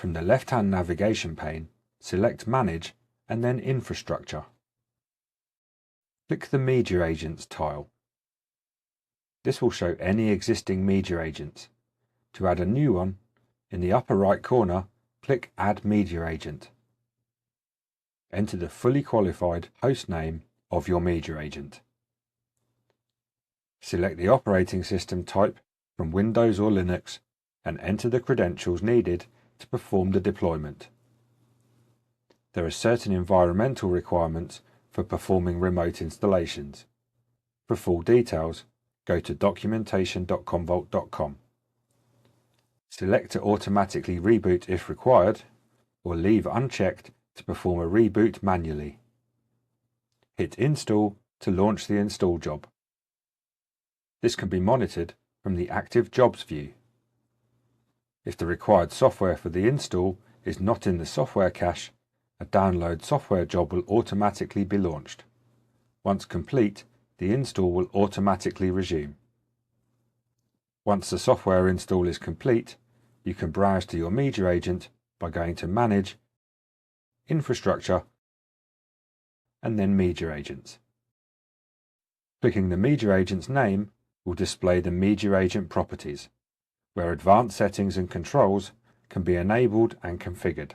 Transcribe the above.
From the left-hand navigation pane, select Manage and then Infrastructure. Click the Media Agents tile. This will show any existing media agents. To add a new one, in the upper right corner, click Add Media Agent. Enter the fully qualified host name of your media agent. Select the operating system type from Windows or Linux and enter the credentials needed to perform the deployment. There are certain environmental requirements for performing remote installations. For full details, go to documentation.commvault.com. Select to automatically reboot if required, or leave unchecked to perform a reboot manually. Hit Install to launch the install job. This can be monitored from the Active Jobs view. If the required software for the install is not in the software cache, a download software job will automatically be launched. Once complete, the install will automatically resume. Once the software install is complete, you can browse to your media agent by going to Manage, Infrastructure, and then Media Agents. Clicking the media agent's name will display the media agent properties, where advanced settings and controls can be enabled and configured.